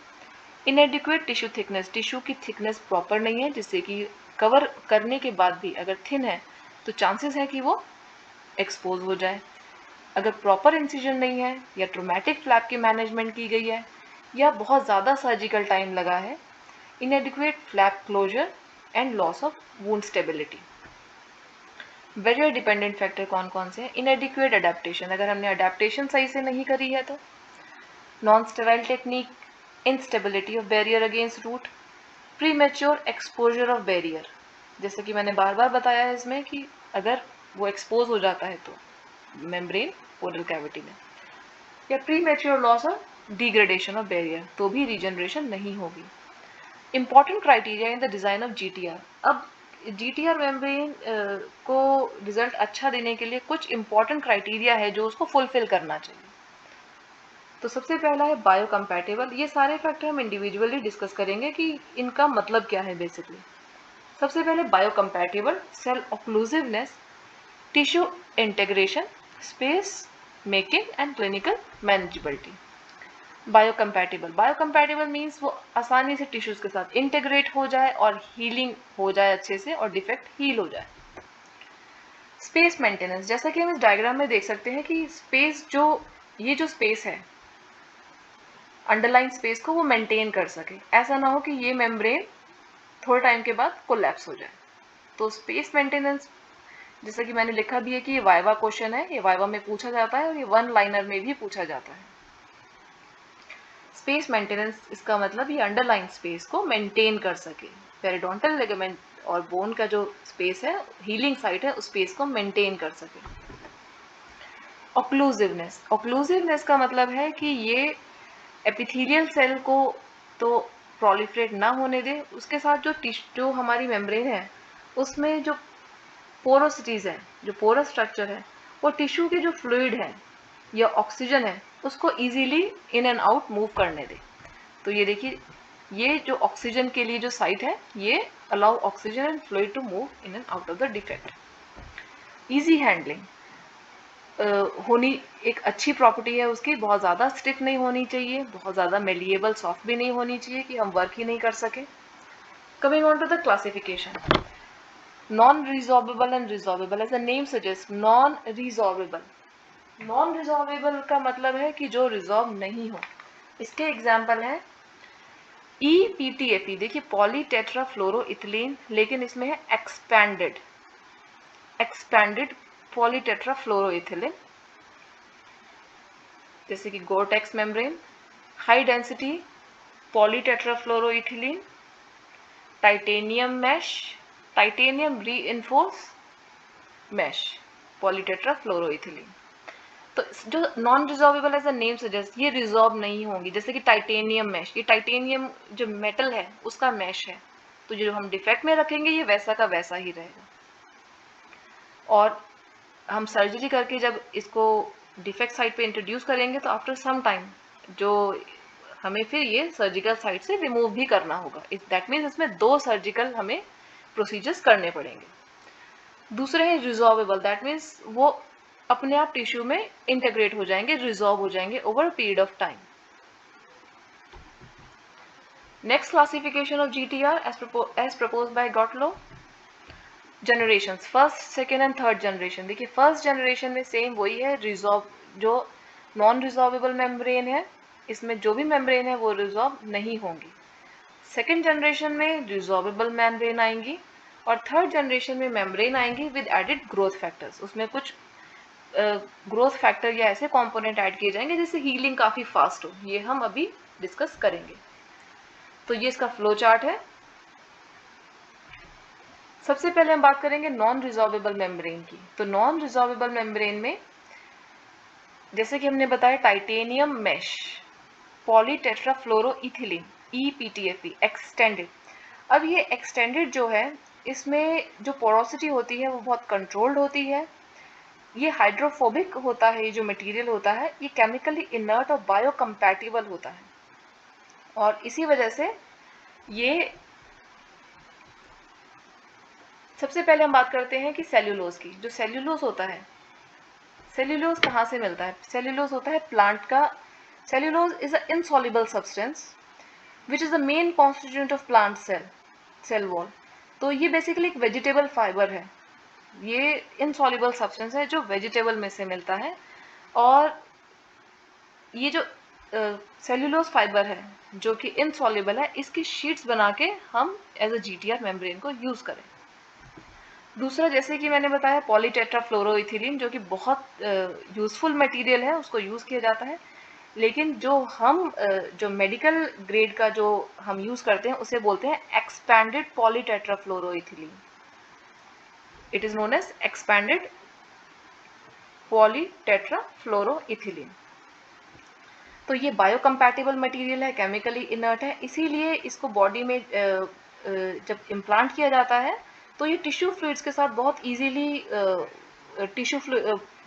इनएडिक्वेट टिश्यू थिकनेस, टिश्यू की थिकनेस प्रॉपर नहीं है, जिससे कि कवर करने के बाद भी अगर थिन है तो चांसेस है कि वो एक्सपोज हो जाए। अगर प्रॉपर इंसिजन नहीं है या ट्रोमैटिक फ्लैप की मैनेजमेंट की गई है या बहुत ज़्यादा सर्जिकल टाइम लगा है। इनएडिक्वेट flap closer and loss of wound stability. Barrier dependent factor कौन कौन से हैं? इनएडिक्वेट अडेप्टेशन, अगर हमने अडेप्टेशन सही से नहीं करी है तो। Non sterile technique, instability of barrier against root, premature exposure of barrier, जैसे कि मैंने बार बार बताया है इसमें कि अगर वो एक्सपोज हो जाता है तो मेम्ब्रेन ओरल कैविटी में, या प्रीमेच्योर लॉस और डिग्रेडेशन ऑफ बैरियर, तो भी रीजनरेशन नहीं होगी। Important criteria in the design of GTR। अब GTR मेम्ब्रेन को रिजल्ट अच्छा देने के लिए कुछ इंपॉर्टेंट क्राइटेरिया है जो उसको फुलफिल करना चाहिए। तो सबसे पहला है बायोकम्पैटिबल। ये सारे फैक्टर हम इंडिविजुअली डिस्कस करेंगे कि इनका मतलब क्या है बेसिकली। सबसे पहले biocompatible, cell occlusiveness, tissue integration, space making and clinical manageability. Biocompatible means वो आसानी से टिश्यूज के साथ इंटीग्रेट हो जाए और हीलिंग हो जाए अच्छे से और डिफेक्ट हील हो जाए। स्पेस मेंटेनेंस, जैसा कि हम इस डायग्राम में देख सकते हैं कि स्पेस ये जो स्पेस है अंडरलाइन स्पेस को वो मेंटेन कर सके, ऐसा ना हो कि ये मेम्ब्रेन थोड़े टाइम के बाद कोलैप्स हो जाए। तो स्पेस मेंटेनेंस, जैसा कि मैंने लिखा भी है कि ये वाइवा क्वेश्चन है, ये वाइवा में पूछा जाता है और ये वन लाइनर में भी पूछा जाता है। स्पेस मेंटेनेंस, इसका मतलब ये अंडरलाइन स्पेस को मेंटेन कर सके। पेरिडोंटल लिगामेंट और बोन का जो स्पेस है, हीलिंग साइट है, उस स्पेस को मेंटेन कर सके। ऑक्लूसिवनेस का मतलब है कि ये एपिथेलियल सेल को तो प्रोलिफरेट ना होने दे, उसके साथ जो हमारी मेम्ब्रेन है उसमें जो पोरोसिटीज है, जो पोरस स्ट्रक्चर है, वो टिश्यू के जो फ्लूइड है या ऑक्सीजन है उसको easily in and out move करने दे। तो ये देखिए, ये जो ऑक्सीजन के लिए जो साइट है, ये allow oxygen and fluid to move in and out of the defect. Easy handling होनी एक अच्छी प्रॉपर्टी है उसकी, बहुत ज़्यादा स्टिफ नहीं होनी चाहिए, बहुत ज़्यादा मेलिएबल सॉफ्ट भी नहीं होनी चाहिए कि हम वर्क ही नहीं कर सके। Coming on to the classification, non resolvable and resolvable, as the name suggest, non resolvable. Non resolvable का मतलब है कि जो रिजॉल्व नहीं हो। इसके एग्जाम्पल है EPTFE, देखिए पॉलीटेट्राफ्लोरोइथिलीन, लेकिन इसमें है एक्सपैंडेड पॉलीटेट्राफ्लोरोइथिलीन, जैसे कि Goretex membrane, high density polytetrafluoroethylene, titanium mesh, titanium reinforce mesh, polytetrafluoroethylene. तो जो non resorbable as a name suggest, ये रिजॉर्व नहीं होंगी, जैसे कि टाइटेनियम मैश, ये टाइटेनियम जो मेटल है उसका मैश है, तो जो हम डिफेक्ट में रखेंगे ये वैसा का वैसा ही रहेगा। और हम सर्जरी करके जब इसको डिफेक्ट साइट पे इंट्रोड्यूस करेंगे तो आफ्टर सम टाइम जो हमें फिर ये सर्जिकल साइट से रिमूव भी करना होगा। दैट मीन्स इसमें 2 सर्जिकल हमें प्रोसीजर्स करने पड़ेंगे। दूसरे हैं रिजॉर्वेबल, दैट मीन्स वो अपने आप टिश्यू में इंटीग्रेट हो जाएंगे, रिजॉल्व हो जाएंगे over period of time. Next classification of GTR as proposed by Gottlob, generation, first, second and third generation. देखिए फर्स्ट जनरेशन में सेम वही है, रिजॉल्व, जो नॉन रिजॉल्वेबल मेम्ब्रेन है इसमें जो भी मेम्ब्रेन है वो रिजॉल्व नहीं होंगी। सेकेंड जनरेशन में रिजॉल्वेबल मेम्ब्रेन आएंगी और थर्ड जनरेशन में मेम्ब्रेन आएंगी विद एडिड ग्रोथ फैक्टर्स। उसमें कुछ ग्रोथ फैक्टर या ऐसे कंपोनेंट ऐड किए जाएंगे जिससे हीलिंग काफ़ी फास्ट हो, ये हम अभी डिस्कस करेंगे। तो ये इसका फ्लो चार्ट है। सबसे पहले हम बात करेंगे नॉन रिजॉल्वेबल मेम्ब्रेन की। तो नॉन रिजॉल्वेबल मेम्ब्रेन में जैसे कि हमने बताया टाइटेनियम मैश, पॉलीटेट्राफ्लोरोइथिलीन, EPTFE एक्सटेंडेड। अब ये एक्सटेंडेड जो है इसमें जो पोरोसिटी होती है वो बहुत कंट्रोल्ड होती है, ये हाइड्रोफोबिक होता है, ये जो मटेरियल होता है ये केमिकली इनर्ट और बायोकम्पैटिबल होता है, और इसी वजह से ये, सबसे पहले हम बात करते हैं कि सेल्यूलोज की। जो सेल्यूलोज होता है, सेल्यूलोज कहाँ से मिलता है? सेल्यूलोज होता है प्लांट का। Cellulose is a insoluble substance which is the main constituent of plant cell wall. तो ये बेसिकली एक वेजिटेबल फाइबर है, ये इनसॉल्युबल सब्सटेंस है जो वेजिटेबल में से मिलता है। और ये जो सेल्यूलोज फाइबर है जो कि इनसॉल्युबल है, इसकी शीट्स बना के हम एज अ GTR मेम्ब्रेन को यूज करें। दूसरा, जैसे कि मैंने बताया पॉलीटेट्राफ्लोरोइथिलीन, जो कि बहुत यूजफुल मटेरियल है, उसको यूज किया जाता है, लेकिन जो मेडिकल ग्रेड का जो हम यूज करते हैं उसे बोलते हैं expanded polytetrafluoroethylene. It is known as expanded polytetrafluoroethylene. तो ये बायोकम्पैटिबल मटेरियल है, केमिकली इनर्ट है, इसीलिए इसको बॉडी में जब इम्प्लांट किया जाता है तो ये टिश्यू फ्लूइड्स के साथ बहुत इजीली टिश्यू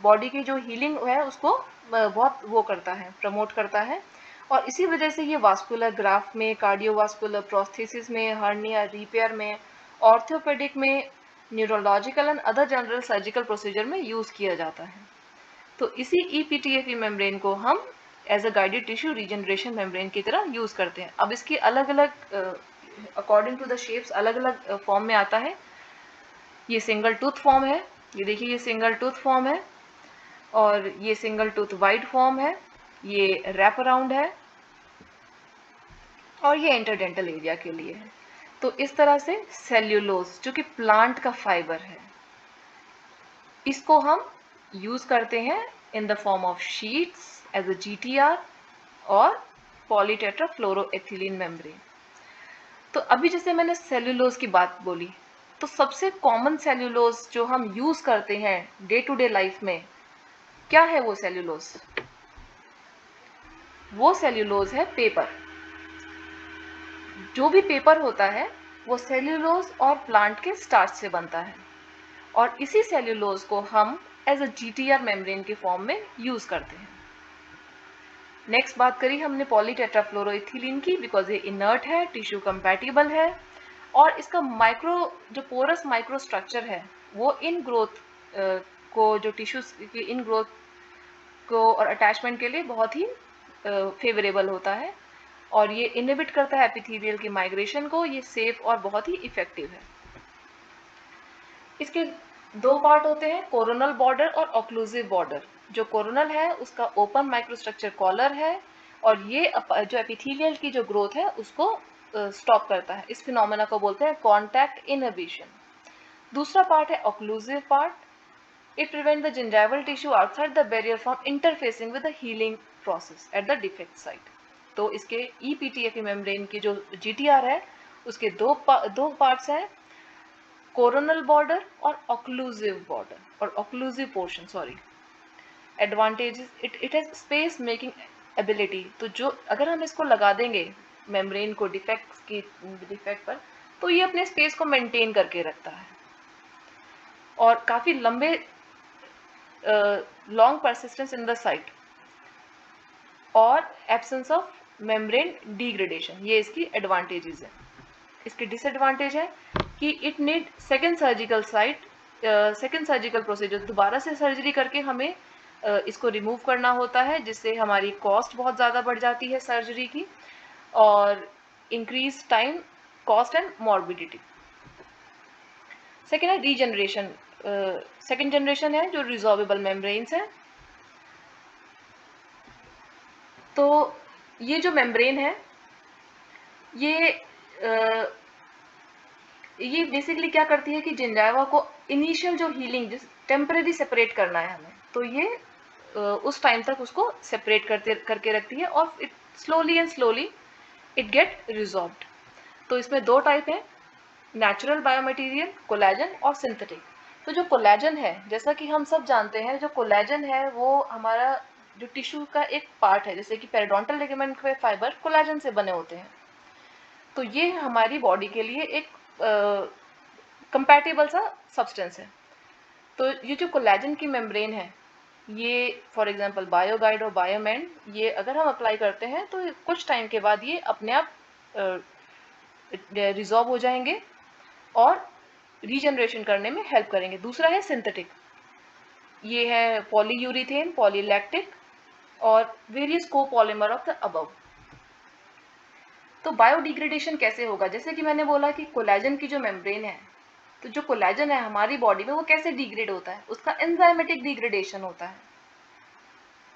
बॉडी की जो हीलिंग है उसको बहुत वो करता है, प्रमोट करता है। और इसी वजह से ये वास्कुलर ग्राफ्ट में, कार्डियोवास्कुलर प्रोस्थेसिस में, हर्निया रिपेयर में, ऑर्थोपेडिक में, neurological and other general surgical procedure में यूज़ किया जाता है। तो इसी EPTFE मेम्ब्रेन को हम as a guided tissue regeneration membrane की तरह यूज़ करते हैं। अब इसकी अलग अलग अकॉर्डिंग टू द शेप्स अलग अलग फॉर्म में आता है। ये सिंगल टूथ फॉर्म है, ये देखिए ये सिंगल टूथ फॉर्म है, और ये सिंगल टूथ वाइड फॉर्म है, ये रैप अराउंड है, और ये इंटरडेंटल एरिया के लिए है। तो इस तरह से सेल्यूलोज जो कि प्लांट का फाइबर है, इसको हम यूज करते हैं in the form of sheets as a GTR और पॉलीटेट्राफ्लोरोएथिलीन मेम्ब्रेन। तो अभी जैसे मैंने सेल्यूलोज की बात बोली, तो सबसे कॉमन सेल्यूलोज जो हम यूज करते हैं डे टू डे लाइफ में, क्या है वो सेल्यूलोज? वो सेल्यूलोज है पेपर। जो भी पेपर होता है वो सेल्यूलोज और प्लांट के स्टार्च से बनता है, और इसी सेल्यूलोज को हम एज अ GTR मेम्ब्रेन के फॉर्म में यूज करते हैं। नेक्स्ट बात करी हमने पॉलीटेट्राफ्लोरोइथिलीन की, बिकॉज ये इनर्ट है, टिश्यू कंपैटिबल है, और इसका जो पोरस माइक्रो स्ट्रक्चर है वो इन ग्रोथ को, जो टिश्यूज की इन ग्रोथ को और अटैचमेंट के लिए बहुत ही फेवरेबल होता है, और ये इनहिबिट करता है एपिथेलियल की माइग्रेशन को। ये सेफ और बहुत ही इफेक्टिव है। इसके दो पार्ट होते हैं, कोरोनल बॉर्डर और ऑक्लूसिव बॉर्डर। जो कोरोनल है उसका ओपन माइक्रोस्ट्रक्चर कॉलर है, और ये जो एपिथेलियल की जो ग्रोथ है उसको स्टॉप करता है। इस फिनोमेना को बोलते हैं कॉन्टैक्ट इनहिबिशन। दूसरा पार्ट है occlusive part. It prevents the gingival tissue outside the barrier from interfacing with the healing process at the defect site. तो इसके EPTFE मेम्ब्रेन की जो GTR है उसके दो पार्ट्स हैं, कोरोनल बॉर्डर और ऑक्लूसिव बॉर्डर और occlusive portion, sorry. Advantages, it has space making ability. तो जो अगर हम इसको लगा देंगे मेम्ब्रेन को डिफेक्ट पर, तो ये अपने स्पेस को मेंटेन करके रखता है, और काफ़ी लंबे long persistence in the site, और एब्सेंस ऑफ मेम्ब्रेन डिग्रेडेशन, ये इसकी एडवांटेजेस है। इसकी डिसएडवांटेज है कि it need second surgical procedure, दोबारा से सर्जरी करके हमें इसको रिमूव करना होता है, जिससे हमारी कॉस्ट बहुत ज़्यादा बढ़ जाती है सर्जरी की, और increase time, cost and morbidity. Second है रीजनरेशन। सेकेंड जनरेशन है जो रिजॉर्वेबल मेम्ब्रेन्स है। तो ये जो मेम्ब्रेन है ये बेसिकली क्या करती है कि जिंजाइवा को इनिशियल जो हीलिंग, जिस टेम्परेरी सेपरेट करना है हमें, तो ये उस टाइम तक उसको सेपरेट करके रखती है, और it slowly it get resolved. तो इसमें दो टाइप है, नेचुरल बायोमटेरियल कोलेजन और सिंथेटिक। तो जो कोलेजन है, जैसा कि हम सब जानते हैं, जो कोलेजन है वो हमारा जो टिश्यू का एक पार्ट है, जैसे कि पेरिडोंटल लिगामेंट के फाइबर कोलेजन से बने होते हैं। तो ये हमारी बॉडी के लिए एक कंपैटिबल सा सब्सटेंस है। तो ये जो कोलेजन की मेम्ब्रेन है, ये फॉर एग्जांपल बायोगाइड और बायोमेंड, ये अगर हम अप्लाई करते हैं तो कुछ टाइम के बाद ये अपने आप रिजॉल्व हो जाएंगे और रीजनरेशन करने में हेल्प करेंगे। दूसरा है सिंथेटिक, ये है पॉलीयूरिथेन, पॉलीलैक्टिक और various copolymer of the above. तो बायोडिग्रेडेशन कैसे होगा? जैसे कि मैंने बोला कि कोलेजन की जो मेम्ब्रेन है, तो जो कोलेजन है हमारी बॉडी में वो कैसे डिग्रेड होता है? उसका एंजाइमेटिक डिग्रेडेशन होता है,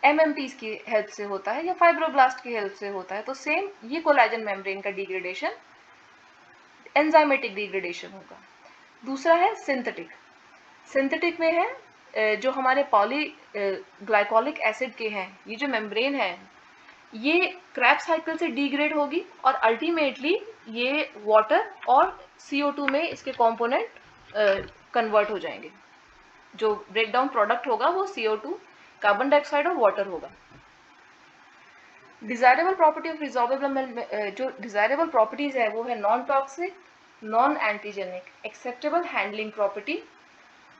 MMPs की हेल्प से होता है या फाइब्रोब्लास्ट की हेल्प से होता है। तो सेम ये कोलेजन मेम्ब्रेन का डिग्रेडेशन एंजाइमेटिक डिग्रेडेशन होगा। दूसरा है सिंथेटिक। सिंथेटिक में है जो हमारे पॉली ग्लाइकोलिक एसिड के हैं, ये जो मेम्ब्रेन है ये क्रैब्स साइकिल से डिग्रेड होगी, और अल्टीमेटली ये वाटर और CO2 में इसके कंपोनेंट कन्वर्ट हो जाएंगे। जो ब्रेकडाउन प्रोडक्ट होगा वो CO2, कार्बन डाइऑक्साइड और वाटर होगा। डिजायरेबल प्रॉपर्टी ऑफ रिजॉर्वेबल, जो डिजायरेबल प्रॉपर्टीज है वो है non toxic, non antigenic, acceptable handling property,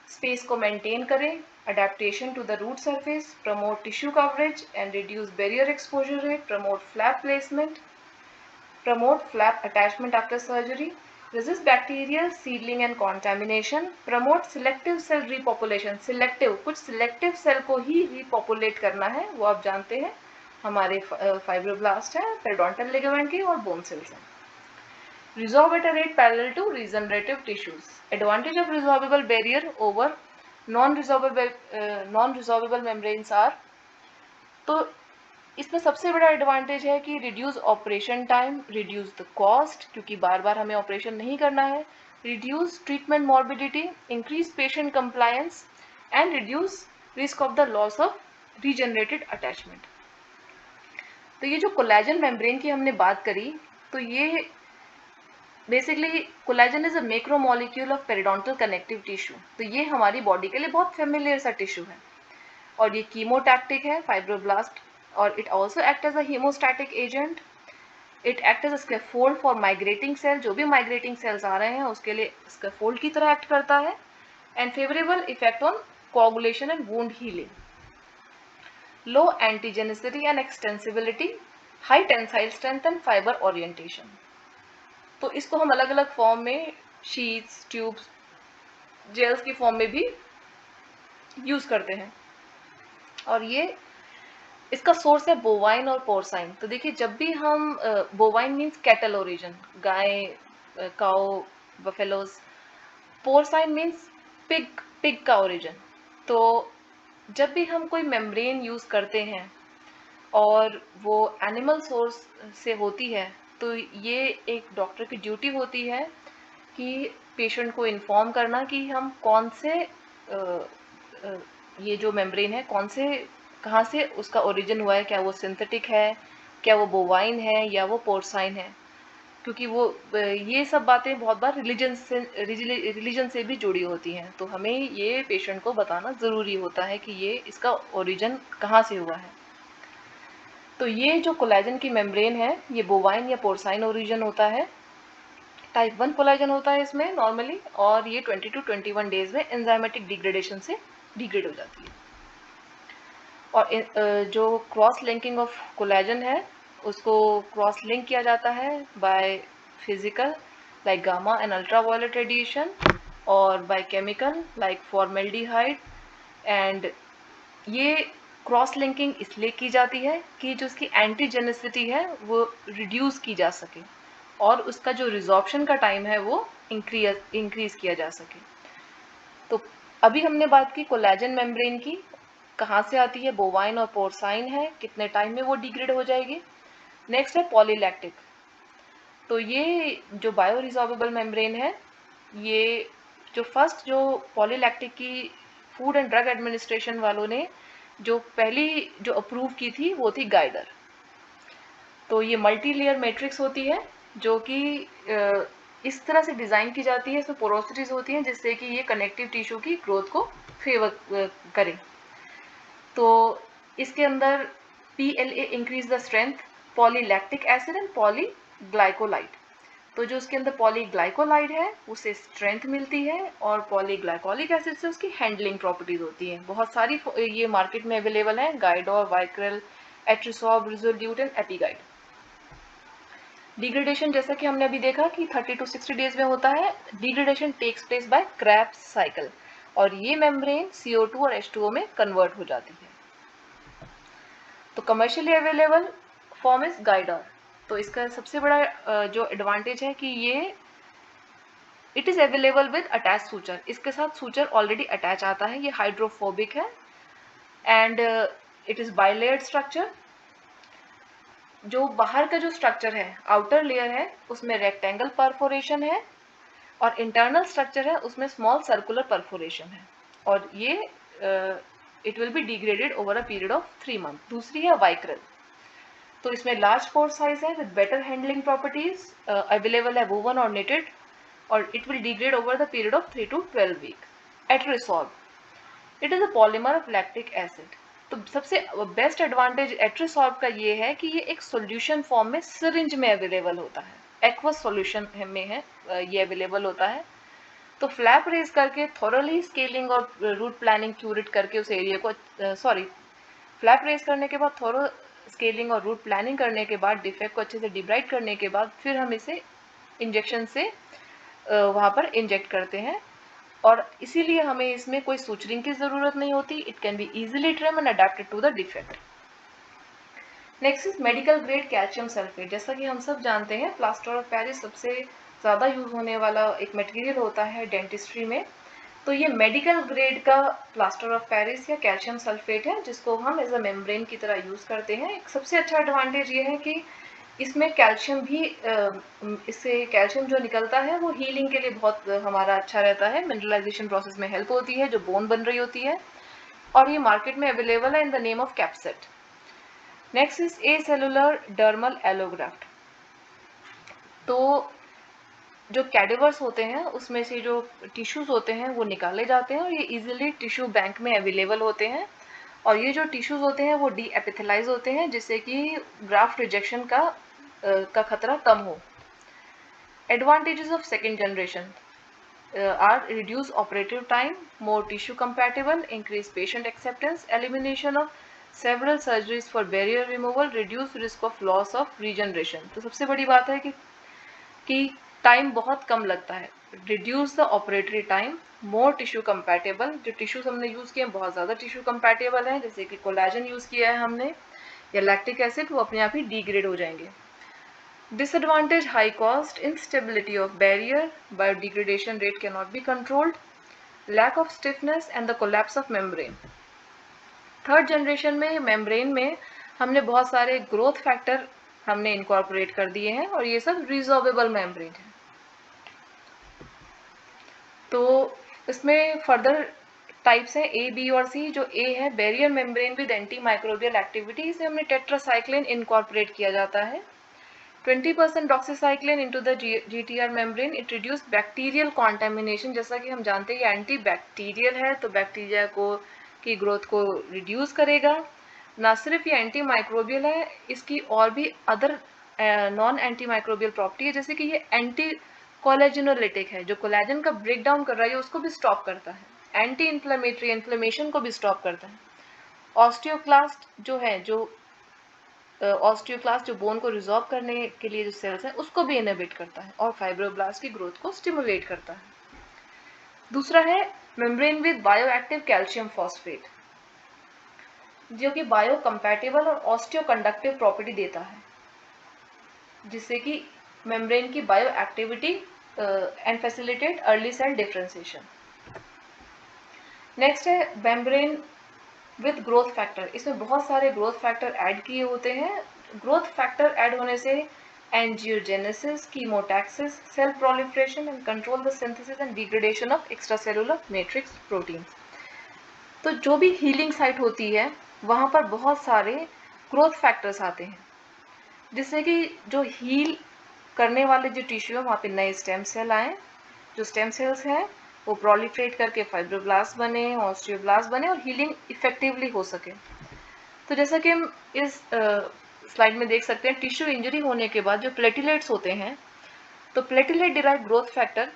space को मेंटेन करें, adaptation to the root surface, promote tissue coverage and reduce barrier exposure rate, promote flap placement, promote flap attachment after surgery, resist bacterial seedling and contamination, promote selective cell repopulation. selective कुछ selective cell को ही repopulate करना है, वो आप जानते हैं हमारे फाइब्रोब्लास्ट है, पेरिडोंटल लिगामेंट की और बोन सेल्स हैं. Resorb at a rate parallel to regenerative tissues. Advantage of resorbable barrier over non-resorbable membranes are, तो इसमें सबसे बड़ा एडवांटेज है कि reduce operation time, reduce the cost, क्योंकि बार बार हमें ऑपरेशन नहीं करना है, reduce treatment morbidity, increase patient compliance and reduce risk of the loss of regenerated attachment. तो ये जो कोलेजन मेम्ब्रेन की हमने बात करी, तो ये basically collagen is a macro molecule of periodontal connective tissue. तो ये हमारी बॉडी के लिए बहुत फेमिलियर सा टिश्यू है और ये कीमोटैक्टिक है फाइब्रोब्लास्ट, और it also act as a hemostatic agent. It act as a scaffold for migrating cell. जो भी migrating cells आ रहे हैं उसके लिए scaffold की तरह act करता है. And favorable effect on coagulation and wound healing. Low antigenicity and extensibility, high tensile strength and fiber orientation. तो इसको हम अलग अलग फॉर्म में शीट्स, ट्यूब्स, जेल्स की फॉर्म में भी यूज करते हैं. और ये इसका सोर्स है बोवाइन और पोर्साइन. तो देखिए जब भी हम बोवाइन मीन्स कैटल ओरिजिन, गाय, काउ, बफेलोज. पोर्साइन मीन्स पिग का ओरिजिन. तो जब भी हम कोई मेम्ब्रेन यूज करते हैं और वो एनिमल सोर्स से होती है, तो ये एक डॉक्टर की ड्यूटी होती है कि पेशेंट को इन्फॉर्म करना कि हम कौन से ये जो मेम्ब्रेन है कहाँ से उसका ओरिजिन हुआ है, क्या वो सिंथेटिक है, क्या वो बोवाइन है या वो पोर्साइन है, क्योंकि वो ये सब बातें बहुत बार रिलीजन से भी जुड़ी होती हैं. तो हमें ये पेशेंट को बताना ज़रूरी होता है कि ये इसका ओरिजिन कहाँ से हुआ है. तो ये जो कोलेजन की मेम्ब्रेन है ये बोवाइन या पोर्साइन ओरिजिन होता है. टाइप 1 कोलेजन होता है इसमें नॉर्मली, और ये 20 to 21 डेज में एंजाइमेटिक डिग्रेडेशन से डिग्रेड हो जाती है. और जो क्रॉस लिंकिंग ऑफ कोलेजन है उसको क्रॉस लिंक किया जाता है by physical like gamma and ultraviolet radiation, और by chemical like formaldehyde. And ये क्रॉस लिंकिंग इसलिए की जाती है कि जो उसकी एंटीजेनिसिटी है वो रिड्यूस की जा सके और उसका जो रिजॉर्प्शन का टाइम है वो इंक्रीज किया जा सके. तो अभी हमने बात की कोलेजन मेम्ब्रेन की, कहाँ से आती है, बोवाइन और पोर्साइन है, कितने टाइम में वो डिग्रेड हो जाएगी. नेक्स्ट है पॉलीलैक्टिक. तो ये जो बायो रिजॉर्बेबल मेम्ब्रेन है, ये जो फर्स्ट जो पॉलीलैक्टिक की फूड एंड ड्रग एडमिनिस्ट्रेशन वालों ने जो पहली जो अप्रूव की थी वो थी गाइडर. तो ये मल्टी लेयर मैट्रिक्स होती है जो कि इस तरह से डिज़ाइन की जाती है, इसमें पोरोसिटीज होती हैं जिससे कि ये कनेक्टिव टिश्यू की ग्रोथ को फेवर करे. तो इसके अंदर PLA increase the strength, polylactic acid and polyglycolide. तो जो उसके अंदर पॉलीग्लाइकोलाइड है उससे स्ट्रेंथ मिलती है और पॉलीग्लाइकोलिक एसिड से उसकी हैंडलिंग प्रॉपर्टीज होती हैं. बहुत सारी ये मार्केट में अवेलेबल है, गाइडोर, वाइक्रल, एट्रिसॉर्ब, रिजोल्यूट एंड एपिगाइड. डिग्रेडेशन जैसा कि हमने अभी देखा कि 30 to 60 डेज में होता है. Degradation takes place by Krebs cycle और ये मेम्ब्रेन CO2 और H2O में कन्वर्ट हो जाती है. तो commercially available form is Guidor. तो इसका सबसे बड़ा जो एडवांटेज है कि ये it is available with attach suture. इसके साथ सूचर ऑलरेडी अटैच आता है. ये हाइड्रोफोबिक है एंड इट इज बाइलेयर्ड स्ट्रक्चर. जो बाहर का जो स्ट्रक्चर है, आउटर लेयर है, उसमें रेक्टेंगल परफोरेशन है और इंटरनल स्ट्रक्चर है उसमें स्मॉल सर्कुलर परफोरेशन है. और ये it will be degraded over a period of 3 month. दूसरी है वाइक्रल. तो इसमें लार्ज पोर साइज है with better handling properties, available है वोवन और नेटेड, और it will degrade over the period of 3 to 12 week. Atrisorb, it is a polymer of lactic acid. तो सबसे बेस्ट एडवांटेज एट्रिसॉर्ब का ये है कि ये एक सॉल्यूशन फॉर्म में सिरिंज में अवेलेबल होता है, एक्वस सॉल्यूशन में है ये अवेलेबल होता है. तो फ्लैप रेज करके थोरली स्केलिंग और रूट प्लानिंग क्यूरेट करके उस एरिया को फ्लैप रेज करने के बाद थोरो स्केलिंग और रूट प्लानिंग करने के बाद डिफेक्ट को अच्छे से डिब्राइट करने के बाद फिर हम इसे इंजेक्शन से वहाँ पर इंजेक्ट करते हैं, और इसीलिए हमें इसमें कोई सूचरिंग की ज़रूरत नहीं होती. It can be easily trim and adapted to the defect. Next is medical grade calcium sulphate. जैसा कि हम सब जानते हैं प्लास्टर ऑफ पेरिस सबसे ज़्यादा यूज़ होने वाला एक मटेरियल होता है डेंटिस्ट्री में. तो ये मेडिकल ग्रेड का प्लास्टर ऑफ पेरिस या कैल्शियम सल्फेट है जिसको हम एज अ मेम्ब्रेन की तरह यूज़ करते हैं. एक सबसे अच्छा एडवांटेज ये है कि इसमें कैल्शियम भी इससे कैल्शियम जो निकलता है वो हीलिंग के लिए बहुत हमारा अच्छा रहता है. मिनरलाइजेशन प्रोसेस में हेल्प होती है जो बोन बन रही होती है, और ये मार्केट में अवेलेबल है in the name of capset. Next is acellular dermal allograft. तो जो कैडेवर्स होते हैं उसमें से जो टिश्यूज होते हैं वो निकाले जाते हैं और ये इजीली टिश्यू बैंक में अवेलेबल होते हैं, और ये जो टिश्यूज होते हैं वो डी एपिथेलाइज होते हैं जिससे कि ग्राफ्ट रिजेक्शन का खतरा कम हो. Advantages of second generation are reduce operative time, more tissue compatible, increase patient acceptance, elimination of several surgeries for barrier removal, reduce risk of loss of regeneration. तो सबसे बड़ी बात है कि टाइम बहुत कम लगता है. Reduce the operatory time, more tissue compatible. जो टिश्यूज हमने यूज़ किए हैं बहुत ज़्यादा टिश्यू कंपैटिबल हैं, जैसे कि कोलाजन यूज़ किया है हमने या लैक्टिक एसिड, वो अपने आप ही डिग्रेड हो जाएंगे. Disadvantage high cost, instability of barrier, biodegradation rate can not be controlled, lack of stiffness and the collapse of membrane. Third generation में मेम्ब्रेन में हमने बहुत सारे ग्रोथ फैक्टर हमने इनकॉर्पोरेट कर दिए हैं और ये सब रिजॉर्वेबल मेम्ब्रेन है. तो इसमें फर्दर टाइप्स हैं ए, बी और सी. जो ए है barrier membrane with anti microbial activity, इसे हमने टेट्रासाइक्लिन इनकॉर्पोरेट किया जाता है. 20% doxycycline into the GTR membrane. It reduce bacterial contamination. जैसा कि हम जानते हैं ये एंटी बैक्टीरियल है तो बैक्टीरिया की ग्रोथ को रिड्यूस करेगा. ना सिर्फ ये एंटी माइक्रोबियल है, इसकी और भी other non anti microbial property है, जैसे कि ये एंटी कोलेजिनोलिटिक है. जो कोलेजन का ब्रेक डाउन कर रहा है उसको भी स्टॉप करता है. एंटी इन्फ्लेमेटरी, इन्फ्लेमेशन को भी स्टॉप करता है. ऑस्टियोक्लास्ट जो है, जो ऑस्टियोक्लास्ट जो बोन को रिजॉर्व करने के लिए जो सेल्स हैं उसको भी इनहिबिट करता है और फाइब्रोब्लास्ट की ग्रोथ को स्टिमुलेट करता है. दूसरा है membrane with bioactive calcium phosphate, जो कि बायो कंपैटिबल और ऑस्टियो कंडक्टिव प्रॉपर्टी देता है, जिससे कि मेम्ब्रेन की bio activity and facilitate early cell differentiation. Next है मेम्ब्रेन विद ग्रोथ फैक्टर. इसमें बहुत सारे ग्रोथ फैक्टर ऐड किए होते हैं. ग्रोथ फैक्टर ऐड होने से angiogenesis, chemotaxis, cell proliferation and control the synthesis and degradation of extracellular matrix proteins. तो जो भी हीलिंग साइट होती है वहाँ पर बहुत सारे ग्रोथ फैक्टर्स आते हैं, जिससे कि जो हील करने वाले जो टिश्यू है वहाँ पे नए स्टेम सेल आए. जो स्टेम सेल्स हैं वो प्रोलिफरेट करके फाइब्रोब्लास्ट बने, ऑस्टियोब्लास्ट बने और हीलिंग इफेक्टिवली हो सके. तो जैसा कि हम इस स्लाइड में देख सकते हैं, टिश्यू इंजरी होने के बाद जो प्लेटिलेट्स होते हैं, तो प्लेटिलेट डिराइव ग्रोथ फैक्टर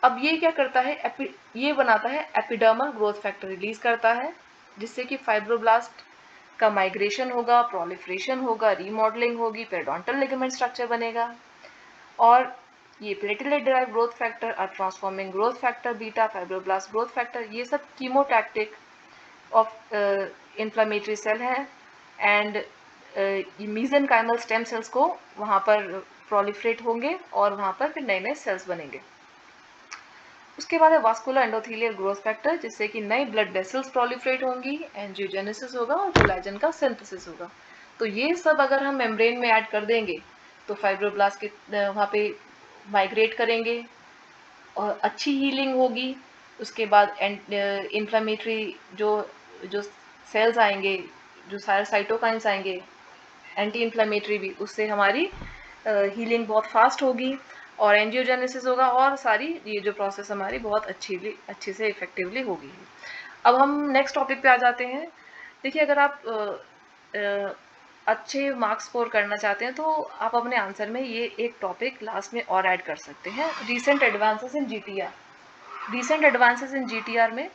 अब ये क्या करता है, ये बनाता है एपिडर्मल ग्रोथ फैक्टर रिलीज करता है, जिससे कि फाइब्रोब्लास्ट का माइग्रेशन होगा, प्रोलिफरेशन होगा, रीमॉडलिंग होगी, पेरिडोंटल लिगामेंट स्ट्रक्चर बनेगा. और ये platelet derive growth factor are transforming growth factor beta, fibroblast growth factor, ये सब कीमोटैक्टिक ऑफ इन्फ्लेमेटरी सेल है. एंड ये मीजेनकाइमल स्टेम सेल्स को वहाँ पर प्रोलिफरेट होंगे और वहाँ पर फिर नए नए सेल्स बनेंगे. उसके बाद है वास्कुलर एंडोथेलियल ग्रोथ फैक्टर, जिससे कि नई ब्लड वेसल्स प्रोलिफरेट होंगी, एंजियोजेनेसिस होगा और कोलेजन का सिंथेसिस होगा. तो ये सब अगर हम मेम्ब्रेन में ऐड कर देंगे तो फाइब्रोब्लास्ट के वहाँ पे माइग्रेट करेंगे और अच्छी हीलिंग होगी. उसके बाद इन्फ्लेमेटरी जो सेल्स आएंगे, जो सारे साइटोकाइंस आएंगे, एंटी इन्फ्लेमेटरी भी, उससे हमारी हीलिंग बहुत फास्ट होगी और एंजियोजेनेसिस होगा और सारी ये जो प्रोसेस हमारी बहुत अच्छे से इफेक्टिवली होगी. अब हम नेक्स्ट टॉपिक पे आ जाते हैं. देखिए, अगर आप अच्छे मार्क्स स्कोर करना चाहते हैं तो आप अपने आंसर में ये एक टॉपिक लास्ट में और ऐड कर सकते हैं, recent advances in GTR. Recent advances in GTR में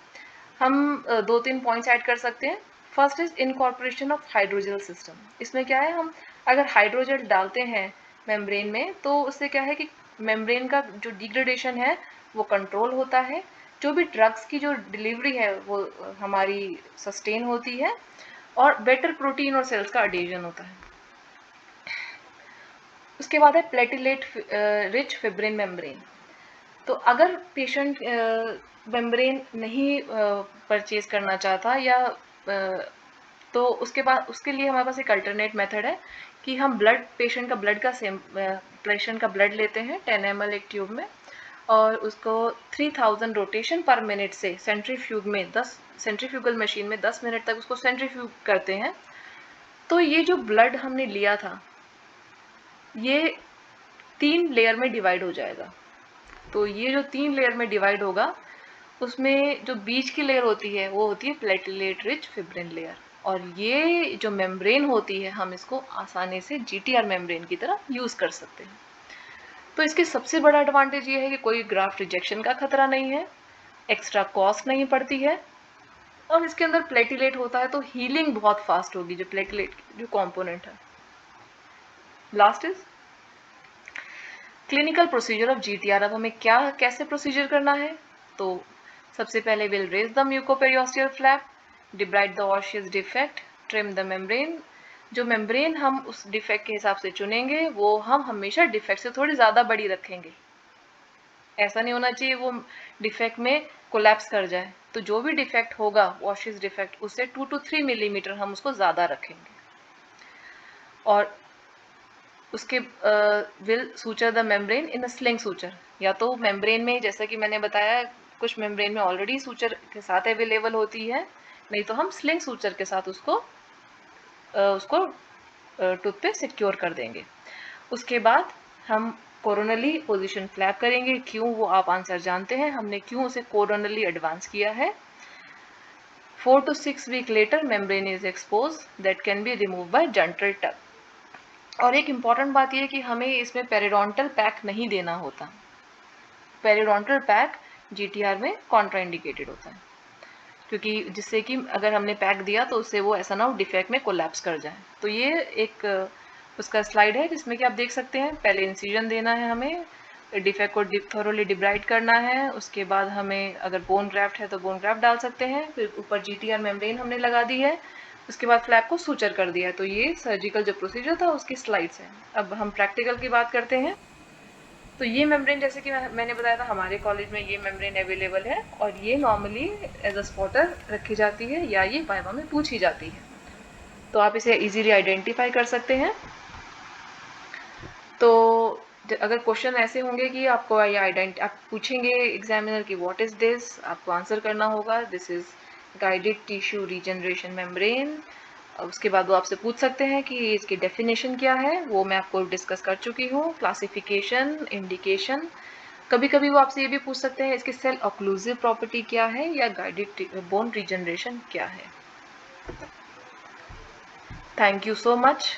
हम 2-3 पॉइंट्स ऐड कर सकते हैं। First is incorporation of hydrogel system. इसमें क्या है, हम अगर हाइड्रोजेल डालते हैं मेम्ब्रेन में तो उससे क्या है कि मेम्ब्रेन का जो डिग्रेडेशन है वो कंट्रोल होता है, जो भी ड्रग्स की जो डिलीवरी है वो हमारी सस्टेन होती है, और बेटर प्रोटीन और सेल्स का अडेजन होता है। उसके बाद है प्लेटिलेट रिच फिब्रिन मेम्ब्रेन। तो अगर पेशेंट मेम्ब्रेन नहीं परचेज करना चाहता या तो उसके बाद उसके लिए हमारे पास एक अल्टरनेट मेथड है कि हम ब्लड पेशेंट का ब्लड लेते हैं 10 ml एक ट्यूब में, और उसको 3000 रोटेशन पर मिनट से सेंट्रीफ्यूगल मशीन में 10 मिनट तक उसको सेंट्रीफ्यूग करते हैं। तो ये जो ब्लड हमने लिया था ये 3 लेयर में डिवाइड हो जाएगा। तो ये जो 3 लेयर में डिवाइड होगा उसमें जो बीच की लेयर होती है वो होती है प्लेटलेट रिच फिब्रिन लेयर, और ये जो मेम्ब्रेन होती है हम इसको आसानी से जीटीआर मेम्ब्रेन की तरह यूज कर सकते हैं। तो इसके सबसे बड़ा एडवांटेज ये है कि कोई ग्राफ्ट रिजेक्शन का खतरा नहीं है, एक्स्ट्रा कॉस्ट नहीं पड़ती है, और इसके अंदर प्लेटिलेट होता है तो हीलिंग बहुत फास्ट होगी, जो प्लेटिलेट जो कंपोनेंट है। Last is clinical procedure of GTR. अब हमें कैसे प्रोसीजर करना है, तो सबसे पहले will raise the mucoperiosteal flap, debride the osseous defect, trim the membrane. जो मेम्ब्रेन हम उस डिफेक्ट के हिसाब से चुनेंगे वो हम हमेशा डिफेक्ट से थोड़ी ज़्यादा बड़ी रखेंगे। ऐसा नहीं होना चाहिए वो डिफेक्ट में कोलैप्स कर जाए, तो जो भी डिफेक्ट होगा ऑशियस डिफेक्ट उससे 2 to 3 मिलीमीटर हम उसको ज़्यादा रखेंगे। और उसके will suture the membrane in a sling suture, या तो मेम्ब्रेन में जैसा कि मैंने बताया कुछ मेम्ब्रेन में ऑलरेडी सूचर के साथ अवेलेबल होती है, नहीं तो हम स्लिंग सूचर के साथ उसको टूथ पे सिक्योर कर देंगे। उसके बाद हम कोरोनली पोजीशन फ्लैप करेंगे। क्यों, वो आप आंसर जानते हैं, हमने क्यों उसे कोरोनली एडवांस किया है। 4 to 6 week later membrane is expose that can be remove by gentle touch. और एक इम्पॉर्टेंट बात यह है कि हमें इसमें पेरिडोंटल पैक नहीं देना होता। पेरिडोंटल पैक जीटीआर में कॉन्ट्राइंडिकेटेड होता है, क्योंकि जिससे कि अगर हमने पैक दिया तो उससे वो ऐसा ना हो डिफेक्ट में कोलैप्स कर जाए। तो ये एक उसका स्लाइड है जिसमें कि आप देख सकते हैं, पहले इंसिजन देना है हमें, डिफेक्ट को थोरोली डिब्राइड करना है, उसके बाद हमें अगर बोन ग्राफ्ट है तो बोन ग्राफ्ट डाल सकते हैं, फिर ऊपर जीटीआर मेम्ब्रेन हमने लगा दी है, उसके बाद फ्लैप को सूचर कर दिया है। तो ये सर्जिकल जो प्रोसीजर था उसकी स्लाइड्स हैं। अब हम प्रैक्टिकल की बात करते हैं। तो ये मेम्ब्रेन जैसे कि मैंने बताया था हमारे कॉलेज में ये मेम्ब्रेन अवेलेबल है, और ये नॉर्मली एज अ स्पॉटर रखी जाती है या ये वाइवा में पूछी जाती है, तो आप इसे इजीली आइडेंटिफाई कर सकते हैं। तो अगर क्वेश्चन ऐसे होंगे कि आपको ये आप पूछेंगे एग्जामिनर की व्हाट इज दिस, आपको आंसर करना होगा this is guided tissue regeneration membrane. उसके बाद वो आपसे पूछ सकते हैं कि इसकी डेफिनेशन क्या है, वो मैं आपको डिस्कस कर चुकी हूँ, क्लासिफिकेशन, इंडिकेशन। कभी कभी वो आपसे ये भी पूछ सकते हैं इसकी सेल ऑक्लूसिव प्रॉपर्टी क्या है या गाइडेड बोन रीजनरेशन क्या है। Thank you so much.